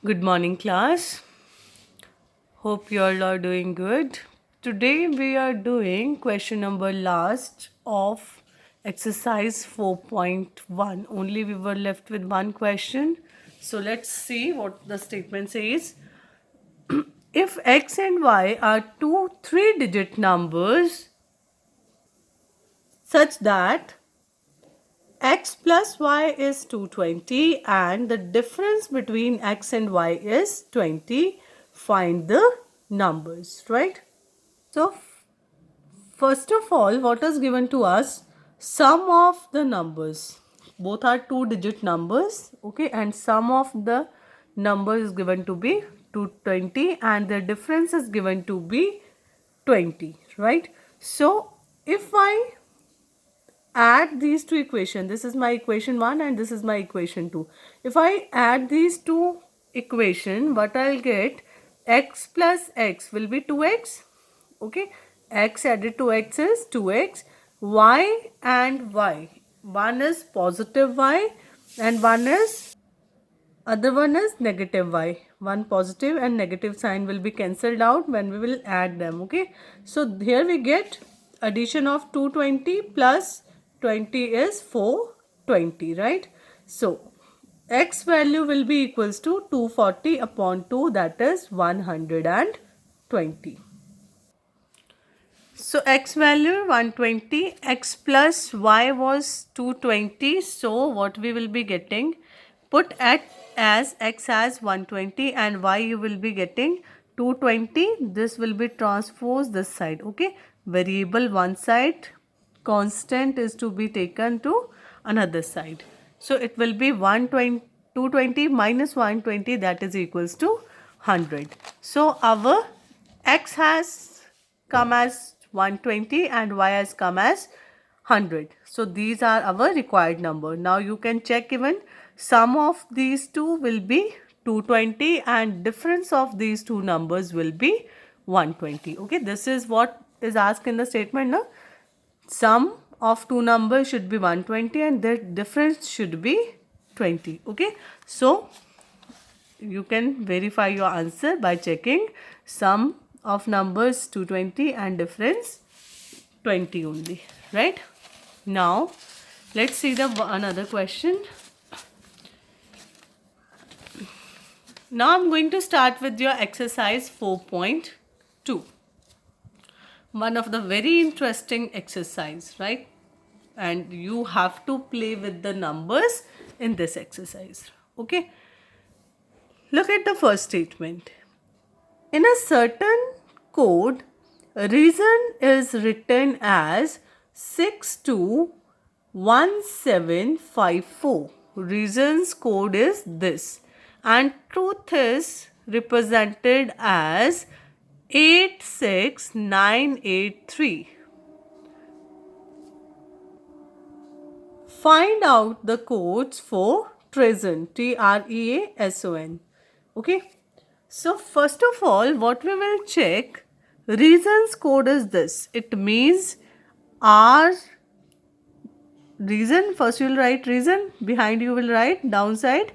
Good morning, class. Hope you all are doing good. Today we are doing question number last of exercise 4.1. Only we were left with one question. So let's see what the statement says. If x and y are two three-digit numbers such that x plus y is 220 and the difference between x and y is 20, find the numbers, right? So first of all, what is given to us? Sum of the numbers. Both are two-digit numbers, okay, and sum of the number is given to be 220 and the difference is given to be 20, right? So if I add these two equations, this is my equation 1 and this is my equation 2. If I add these two equation, what I'll get, x plus x will be 2x, okay, x added to x is 2x, y and y, one is positive y and other one is negative y. One positive and negative sign will be cancelled out when we will add them, okay. So here we get addition of 220 plus 20 is 420, right? So x value will be equals to 240 upon 2, that is 120. So x value 120, x plus y was 220. So what we will be getting, put at as x as 120 and y you will be getting 220. This will be transposed this side, okay. Variable one side, constant is to be taken to another side. So it will be 220 minus 120, that is equals to 100. So our x has come as 120 and y has come as 100. So these are our required number. Now you can check even sum of these two will be 220 and difference of these two numbers will be 120. Okay, this is what is asked in the statement. Now, sum of two numbers should be 120 and the difference should be 20. Okay, so you can verify your answer by checking sum of numbers 220 and difference 20 only, right? Now let's see the another question. Now I'm going to start with your exercise 4.2. One of the very interesting exercise, right? And you have to play with the numbers in this exercise, okay? Look at the first statement. In a certain code, reason is written as 621754. Reason's code is this and truth is represented as 86983. Find out the codes for treason, Treason. Okay. So first of all, what we will check, reason's code is this. It means our reason, first you will write reason, behind you will write downside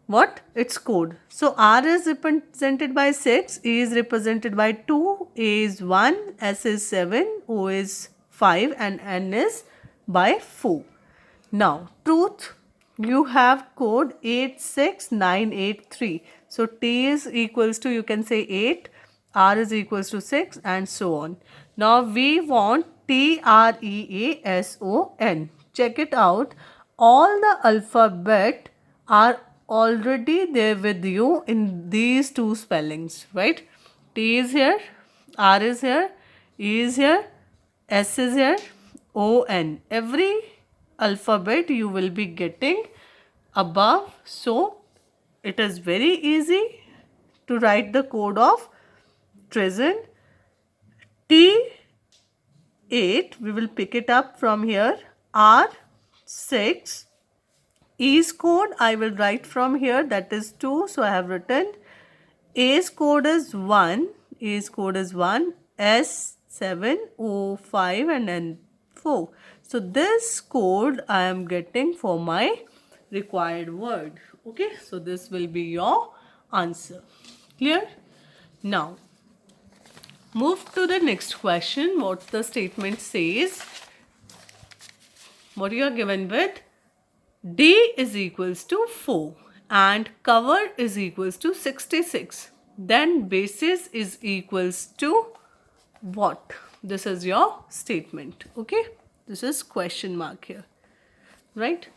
what? Its code. So R is represented by 6, E is represented by 2, A is 1, S is 7, O is 5 and N is by 4. Now truth, you have code 86983. So T is equals to, you can say 8, R is equals to 6 and so on. Now we want TREASON. Check it out. All the alphabet are already there with you in these two spellings, right? T is here, R is here, E is here, S is here, O, N. Every alphabet you will be getting above. So it is very easy to write the code of treason. T8, we will pick it up from here. R6, E's code I will write from here, that is 2. So I have written A's code is 1, A's code is 1, S 7, O 5 and N 4. So this code I am getting for my required word. Okay, so this will be your answer. Clear? Now, move to the next question. What the statement says. What you are given with? D is equals to 4 and cover is equals to 66. Then basis is equals to what? This is your statement. Okay? This is question mark here. Right?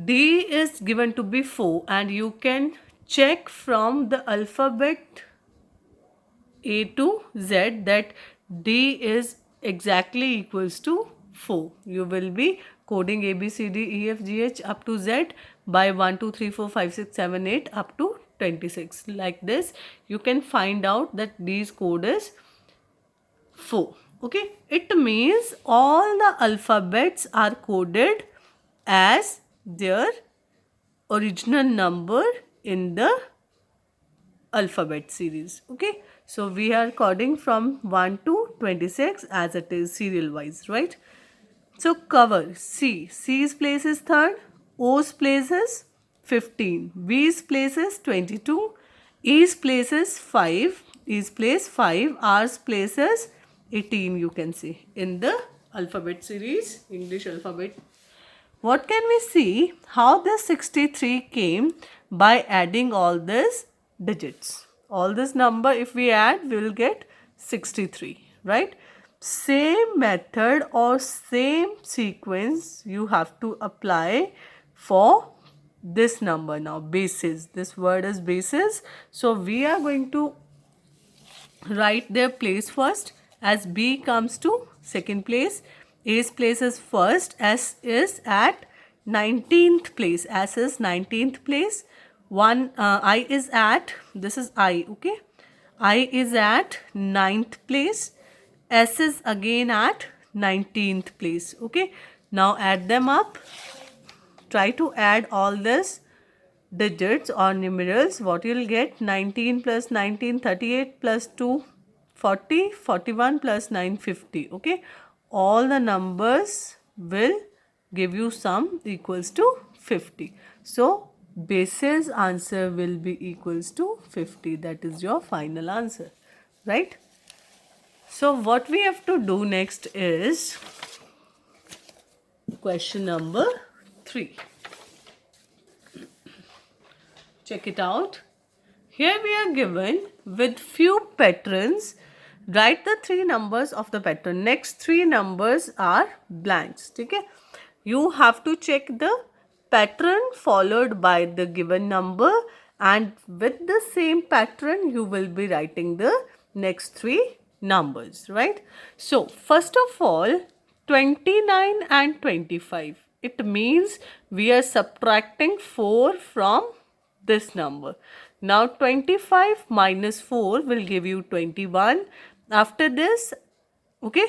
D is given to be 4 and you can check from the alphabet A to Z that D is exactly equals to 4. You will be coding A, B, C, D, E, F, G, H up to Z by 1, 2, 3, 4, 5, 6, 7, 8 up to 26. Like this, you can find out that D's code is 4. Okay, it means all the alphabets are coded as their original number in the alphabet series. Okay, so we are coding from 1 to 26 as it is serial wise, right? So cover C's place is third, O's place is 15, B's place is 22, E's place is 5, E's place 5, R's place is 18, you can see in the alphabet series, English alphabet. What can we see? How this 63 came by adding all these digits. All this number if we add, we will get 63, right? Same method or same sequence you have to apply for this number now, basis. This word is basis. So we are going to write their place first as B comes to second place, A's place is first, S is at 19th place, S is 19th place, I is at, this is I, okay, I is at 9th place, S is again at 19th place, okay. Now add them up, try to add all this digits or numerals. What you will get? 19 plus 19, 38 plus 2, 40, 41 plus 9, 50. Okay, all the numbers will give you sum equals to 50. So basis answer will be equals to 50. That is your final answer, right? So what we have to do next is question number 3. Check it out. Here we are given with few patterns. Write the 3 numbers of the pattern. Next 3 numbers are blanks. Okay? You have to check the pattern followed by the given number, and with the same pattern you will be writing the next 3 numbers, right? So first of all, 29 and 25. It means we are subtracting 4 from this number. Now 25 minus 4 will give you 21. After this, okay,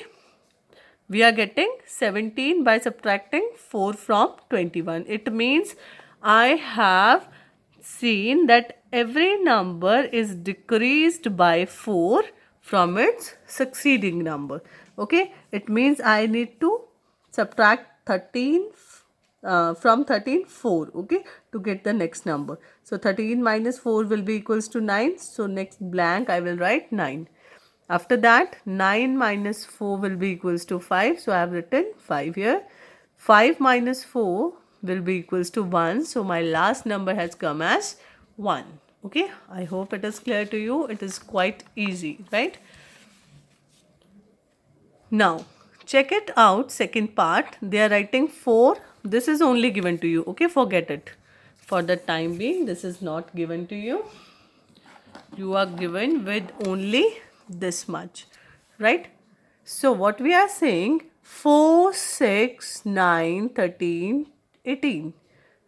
we are getting 17 by subtracting 4 from 21. It means I have seen that every number is decreased by 4 from its succeeding number. Okay, it means I need to subtract 13 from 13 4, okay, to get the next number. So 13 minus 4 will be equals to 9. So next blank I will write 9. After that 9 minus 4 will be equals to 5. So I have written 5 here. 5 minus 4 will be equals to 1. So my last number has come as 1. Okay, I hope it is clear to you. It is quite easy, right? Now check it out, second part. They are writing 4. This is only given to you, okay, forget it. For the time being, this is not given to you. You are given with only this much, right? So what we are saying, 4, 6, 9, 13, 18,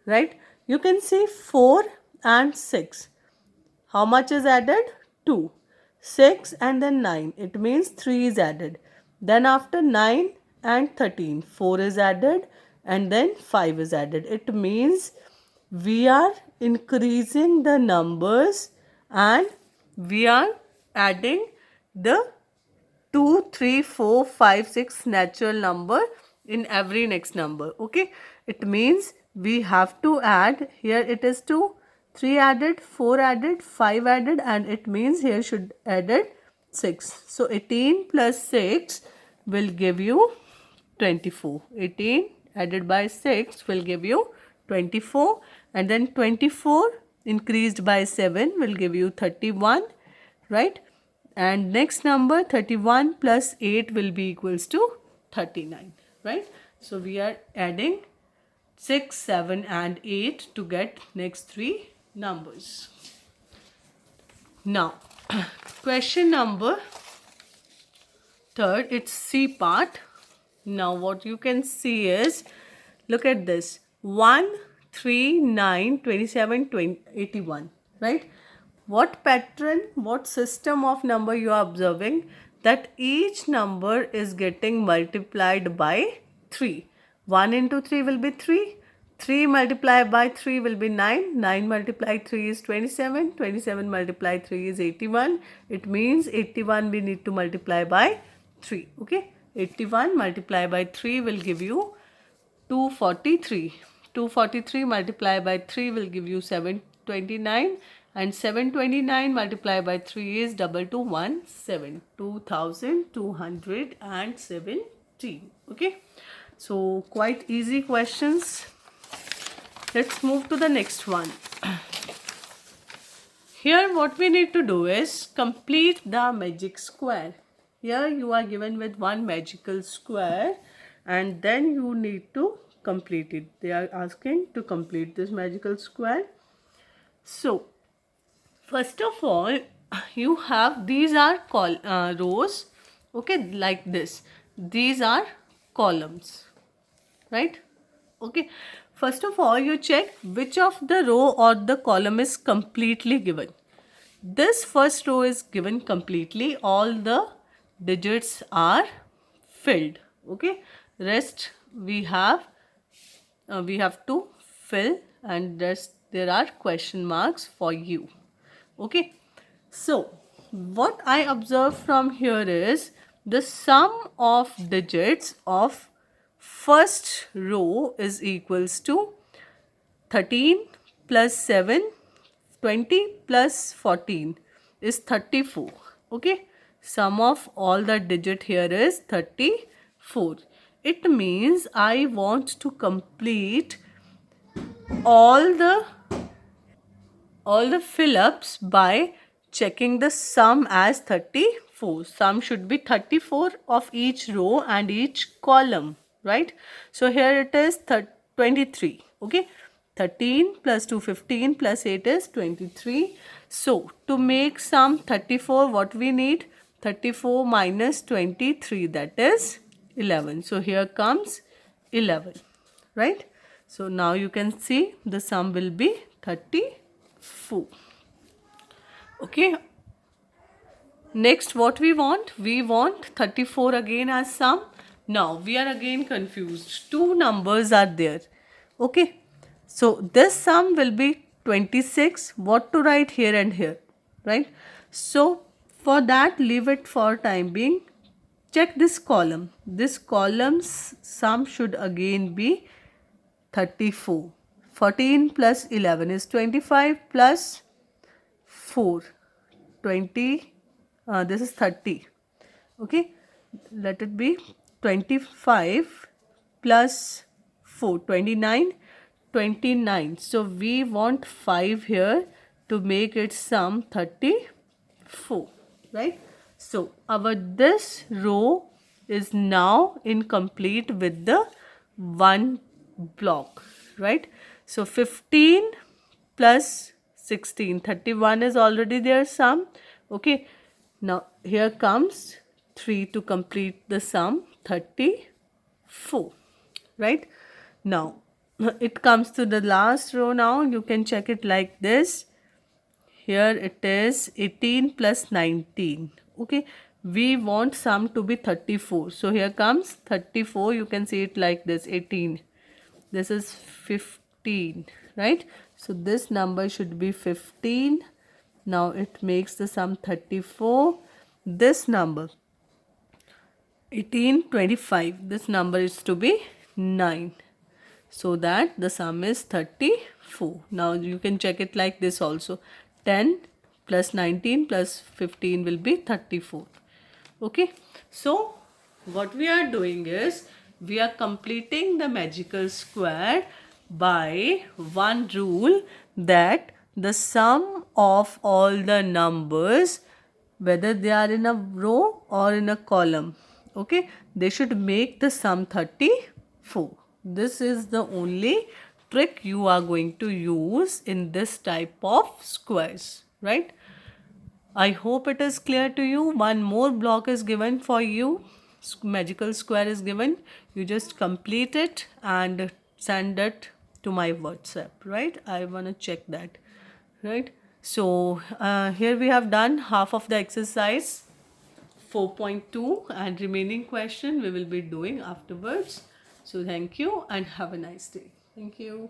right? You can see 4 and 6. How much is added? 2. 6 and then 9. It means 3 is added. Then after 9 and 13, 4 is added and then 5 is added. It means we are increasing the numbers and we are adding the 2, 3, 4, 5, 6 natural number in every next number. Okay, it means we have to add, here it is 2, 3 added, 4 added, 5 added, and it means here should added 6. So 18 plus 6 will give you 24. 18 added by 6 will give you 24, and then 24 increased by 7 will give you 31, right? And next number 31 plus 8 will be equals to 39, right? So we are adding 6, 7 and 8 to get next three numbers. Now question number third, it's C part. Now what you can see is, look at this, 1, 3, 9, 27, 20, 81, right? What pattern, what system of number you are observing? That each number is getting multiplied by 3. 1 into 3 will be 3. 3 multiplied by 3 will be 9. 9 multiplied 3 is 27. 27 multiplied 3 is 81. It means 81 we need to multiply by 3. Okay. 81 multiplied by 3 will give you 243. 243 multiplied by 3 will give you 729, and 729 multiplied by 3 is 2217. 2217. Okay. So quite easy questions. Let's move to the next one. Here what we need to do is complete the magic square. Here you are given with one magical square and then you need to complete it. They are asking to complete this magical square. So first of all, you have, these are rows, okay, like this. These are columns, right? Okay. First of all, you check which of the row or the column is completely given. This first row is given completely. All the digits are filled. Okay. Rest we have to fill, and rest there are question marks for you. Okay. So what I observe from here is the sum of digits of first row is equals to 13 plus 7, 20 plus 14 is 34. Okay. Sum of all the digit here is 34. It means I want to complete all the fill-ups by checking the sum as 34. Sum should be 34 of each row and each column, right? So here it is 23. Okay. 13 plus 2, 15 plus 8 is 23. So to make sum 34, what we need? 34 minus 23, that is 11. So here comes 11, right? So now you can see the sum will be 34. Okay. Next what we want? We want 34 again as sum. Now we are again confused. Two numbers are there. Okay. So this sum will be 26. What to write here and here, right? So for that, leave it for time being. Check this column. This column's sum should again be 34. 14 plus 11 is 25 plus 4. 20. This is 30. Okay. Let it be 25 plus 4. 29. 29. So we want 5 here to make it sum 34, right? So our this row is now incomplete with the one block, right? So 15 plus 16, 31 is already there sum. Okay. Now here comes 3 to complete the sum 34, right? Now it comes to the last row. Now you can check it like this. Here it is 18 plus 19. Okay. We want sum to be 34. So here comes 34. You can see it like this, 18. This is 15, right? So this number should be 15. Now it makes the sum 34. This number 18, 25. This number is to be 9. So that the sum is 34. 34. Now you can check it like this also. 10 plus 19 plus 15 will be 34. Okay, so what we are doing is we are completing the magical square by one rule, that the sum of all the numbers, whether they are in a row or in a column, okay, they should make the sum 34. This is the only trick you are going to use in this type of squares, right? I hope it is clear to you. One more block is given for you. Magical square is given. You just complete it and send it to my WhatsApp, right? I want to check that, right? So here we have done half of the exercise 4.2, and remaining question we will be doing afterwards. So thank you and have a nice day. Thank you.